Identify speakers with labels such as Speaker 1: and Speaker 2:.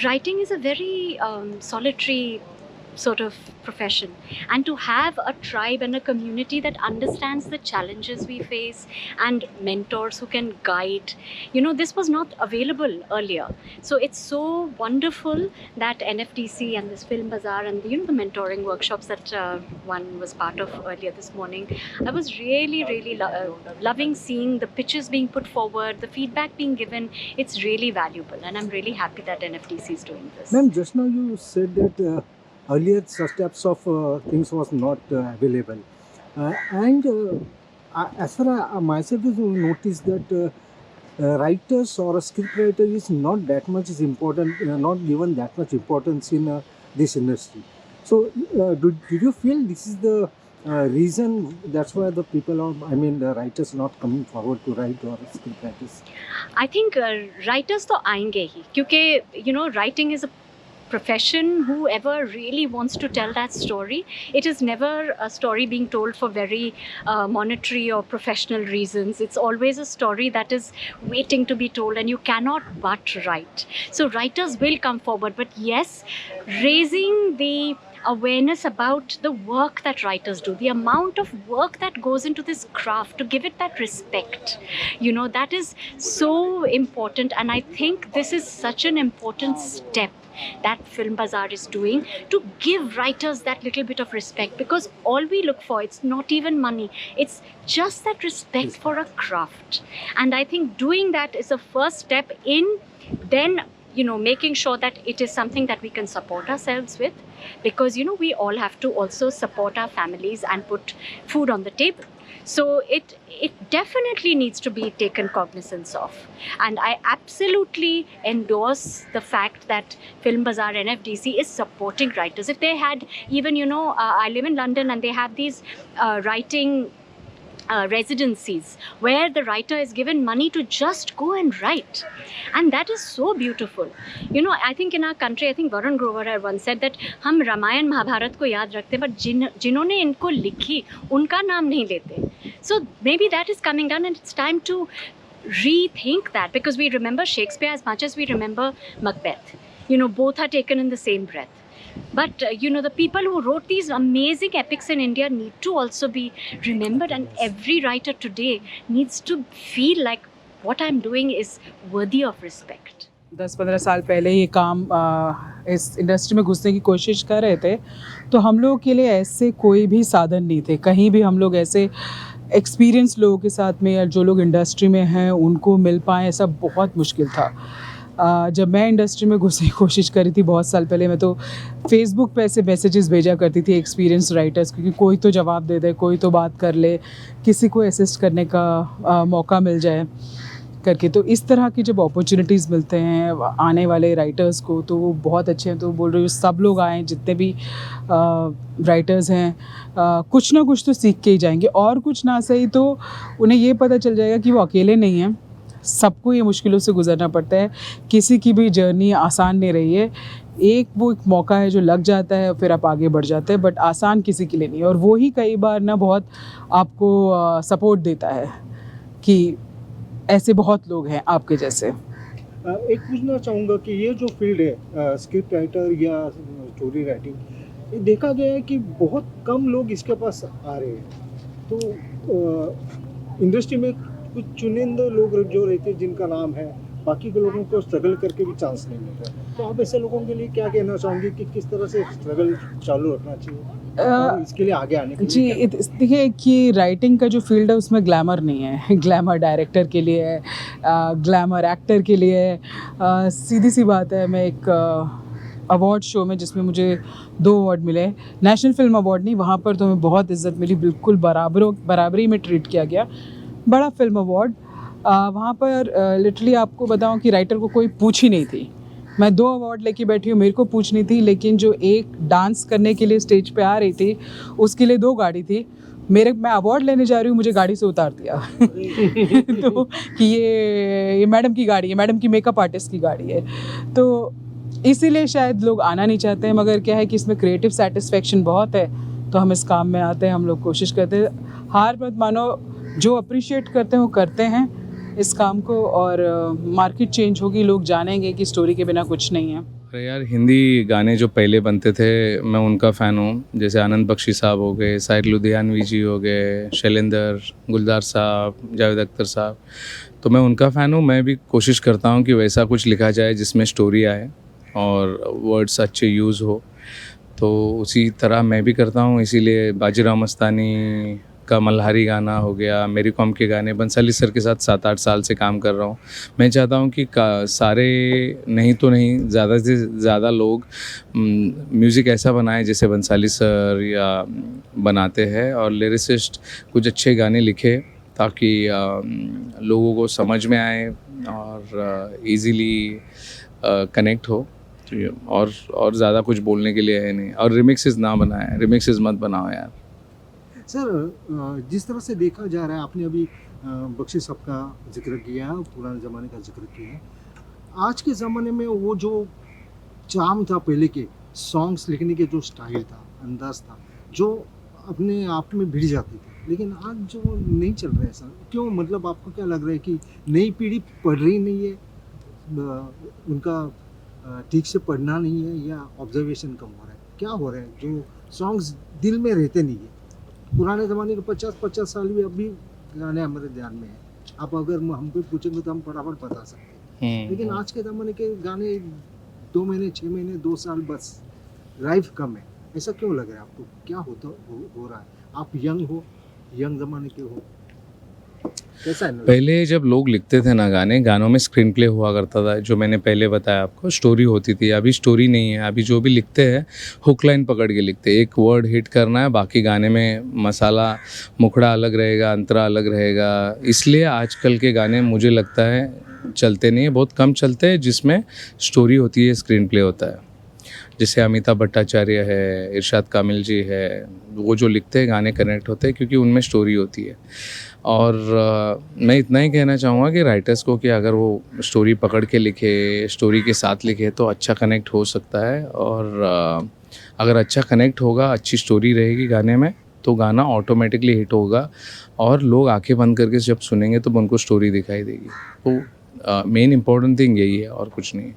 Speaker 1: Writing is a very solitary sort of profession, and to have a tribe and a community that understands the challenges we face and mentors who can guide, this was not available earlier. So it's so wonderful that NFDC and this Film Bazaar and the mentoring workshops that one was part of earlier this morning. I was really loving seeing the pitches being put forward, the feedback being given. It's really valuable, and I'm really happy that NFDC is doing this.
Speaker 2: Ma'am, just now you said that earlier such types of things was not available, and as far as myself is noticed that writers or a script writer is not that much is important, not given that much importance in this industry. So did you feel this is the reason that's why the people are, I mean the writers not coming forward to write or script writers?
Speaker 1: I think writers तो आएंगे ही, क्योंकि writing is a profession. Whoever really wants to tell that story, it is never a story being told for very monetary or professional reasons. It's always a story that is waiting to be told, and you cannot but write. So writers will come forward, but yes, raising the awareness about the work that writers do, the amount of work that goes into this craft, to give it that respect, that is so important. And I think this is such an important step that Film Bazaar is doing, to give writers that little bit of respect, because all we look for, it's not even money, it's just that respect for a craft. And I think doing that is a first step in then making sure that it is something that we can support ourselves with, because we all have to also support our families and put food on the table. So it definitely needs to be taken cognizance of. And I absolutely endorse the fact that Film Bazaar NFDC is supporting writers. If they had even, I live in London, and they have these writing residencies where the writer is given money to just go and write, and that is so beautiful. I think in our country, I think Varun Grover had once said that हम रामायण महाभारत को याद रखते, but जिन्होंने इनको लिखी उनका नाम नहीं लेते. So maybe that is coming down, and it's time to rethink that, because we remember Shakespeare as much as we remember Macbeth. Both are taken in the same breath. But the people who wrote these amazing epics in India need to also be remembered, and every writer today needs to feel like what I'm doing is worthy of respect.
Speaker 3: 10-15 साल पहले ये काम इस industry में घुसने की कोशिश कर रहे थे, तो हम लोगों के लिए ऐसे कोई भी साधन नहीं थे. कहीं भी हम लोग ऐसे एक्सपीरियंस लोगों के साथ में, या जो लोग इंडस्ट्री में हैं उनको मिल पाएँ, ऐसा बहुत मुश्किल था. जब मैं इंडस्ट्री में घुसने की कोशिश करी थी बहुत साल पहले, मैं तो फेसबुक पे ऐसे मैसेजेस भेजा करती थी एक्सपीरियंस राइटर्स, क्योंकि कोई तो जवाब दे दे, कोई तो बात कर ले, किसी को असिस्ट करने का मौका मिल जाए करके. तो इस तरह की जब अपॉर्चुनिटीज़ मिलते हैं आने वाले राइटर्स को, तो वो बहुत अच्छे हैं. तो बोल रही हूँ सब लोग आएँ, जितने भी राइटर्स हैं, कुछ ना कुछ तो सीख के ही जाएंगे, और कुछ ना सही तो उन्हें ये पता चल जाएगा कि वो अकेले नहीं हैं. सबको ये मुश्किलों से गुजरना पड़ता है, किसी की भी जर्नी आसान नहीं रही है. एक मौका है जो लग जाता है, फिर आप आगे बढ़ जाते हैं, बट आसान किसी के लिए नहीं. और वो ही कई बार ना बहुत आपको सपोर्ट देता है कि ऐसे बहुत लोग हैं आपके जैसे.
Speaker 2: एक पूछना चाहूँगा कि ये जो फील्ड है स्क्रिप्ट राइटर या स्टोरी राइटिंग, ये देखा गया है कि बहुत कम लोग इसके पास आ रहे हैं. तो इंडस्ट्री में कुछ चुनिंदा लोग जो रहते हैं जिनका नाम है, बाकी के लोगों को स्ट्रगल करके भी चांस नहीं मिल रहा. तो आप ऐसे लोगों के लिए क्या कहना चाहोगे कि किस तरह से स्ट्रगल चालू रखना चाहिए इसके लिए आगे आने के लिए?
Speaker 3: जी देखिए कि राइटिंग का जो फील्ड है उसमें ग्लैमर नहीं है. ग्लैमर डायरेक्टर के लिए है, ग्लैमर एक्टर के लिए है. सीधी सी बात है, मैं एक अवार्ड शो में जिसमें मुझे 2 अवार्ड मिले, नेशनल फिल्म अवार्ड नहीं, वहाँ पर तो हमें बहुत इज्जत मिली, बिल्कुल बराबरी में ट्रीट किया गया. बड़ा फिल्म अवार्ड, वहाँ पर लिटरली आपको बताऊँ कि राइटर को कोई पूछ ही नहीं थी. मैं 2 अवार्ड लेके बैठी हूँ, मेरे को पूछनी थी, लेकिन जो एक डांस करने के लिए स्टेज पे आ रही थी उसके लिए 2 गाड़ी थी. मैं अवार्ड लेने जा रही हूँ, मुझे गाड़ी से उतार दिया. तो कि ये मैडम की गाड़ी है, मैडम की मेकअप आर्टिस्ट की गाड़ी है. तो इसीलिए शायद लोग आना नहीं चाहते हैं. मगर क्या है कि इसमें क्रिएटिव सेटिस्फेक्शन बहुत है, तो हम इस काम में आते हैं, हम लोग कोशिश करते हैं. हार मत मानो, जो अप्रिशिएट करते हैं वो करते हैं, इस काम को, और मार्केट चेंज होगी, लोग जानेंगे कि स्टोरी के बिना कुछ नहीं है।
Speaker 4: अरे यार, हिंदी गाने जो पहले बनते थे मैं उनका फ़ैन हूँ। जैसे आनंद बख्शी साहब हो गए, साहिर लुधियानवी जी हो गए, शैलेंद्र, गुलजार साहब, जावेद अख्तर साहब, तो मैं उनका फ़ैन हूँ। मैं भी कोशिश करता हूँ कि वैसा कुछ लिखा जाए जिसमें स्टोरी आए और वर्ड्स अच्छे यूज़ हो, तो उसी तरह मैं भी करता हूँ। इसीलिए बाजीराव मस्तानी का मल्हारी गाना हो गया, मेरी कॉम के गाने, बंसाली सर के साथ 7-8 साल से काम कर रहा हूँ। मैं चाहता हूँ कि सारे नहीं तो नहीं, ज़्यादा से ज़्यादा लोग म्यूज़िक ऐसा बनाएं जैसे बंसाली सर या बनाते हैं, और लिरिसिस्ट कुछ अच्छे गाने लिखे ताकि लोगों को समझ में आए और इजीली कनेक्ट हो। तो और ज़्यादा कुछ बोलने के लिए है नहीं। और रिमिक्सेस ना बनाएं, रिमिक्सेस मत बनाओ यार।
Speaker 2: सर, जिस तरह से देखा जा रहा है, आपने अभी बख्शी साहब का जिक्र किया, पुराने ज़माने का जिक्र किया, आज के ज़माने में वो जो चार्म था, पहले के सॉन्ग्स लिखने के जो स्टाइल था, अंदाज था, जो अपने आप में भिड़ जाती थी, लेकिन आज जो नहीं चल रहा है ऐसा क्यों? मतलब आपको क्या लग रहा है कि नई पीढ़ी पढ़ रही नहीं है, उनका ठीक से पढ़ना नहीं है, या ऑब्जर्वेशन कम हो रहा है? क्या हो रहा है जो सॉन्ग्स दिल में रहते नहीं है? पुराने ज़माने के 50-50 साल भी अभी गाने हमारे ध्यान में हैं। आप अगर हमको पूछेंगे तो हम फटाफट बता सकते हैं, लेकिन आज के ज़माने के गाने 2 महीने, 6 महीने, 2 साल बस, लाइफ कम है। ऐसा क्यों लग रहा है आपको? क्या हो रहा है? आप यंग हो, यंग ज़माने के हो, कैसा है?
Speaker 4: पहले जब लोग लिखते थे ना गाने, गानों में स्क्रीन प्ले हुआ करता था, जो मैंने पहले बताया आपको, स्टोरी होती थी। अभी स्टोरी नहीं है। अभी जो भी लिखते हैं हुक लाइन पकड़ के लिखते हैं, एक वर्ड हिट करना है, बाकी गाने में मसाला मुखड़ा अलग रहेगा, अंतरा अलग रहेगा। इसलिए आजकल के गाने मुझे लगता है चलते नहीं है, बहुत कम चलते हैं जिसमें स्टोरी होती है, स्क्रीन प्ले होता है। जैसे अमिताभ भट्टाचार्य है, इरशाद कामिल जी है, वो जो लिखते हैं गाने कनेक्ट होते हैं क्योंकि उनमें स्टोरी होती है। और मैं इतना ही कहना चाहूँगा कि राइटर्स को कि अगर वो स्टोरी पकड़ के लिखे, स्टोरी के साथ लिखे, तो अच्छा कनेक्ट हो सकता है। और अगर अच्छा कनेक्ट होगा, अच्छी स्टोरी रहेगी गाने में, तो गाना ऑटोमेटिकली हिट होगा और लोग आंखें बंद करके जब सुनेंगे तो उनको स्टोरी दिखाई देगी। तो मेन इम्पॉर्टेंट थिंग यही है और कुछ नहीं।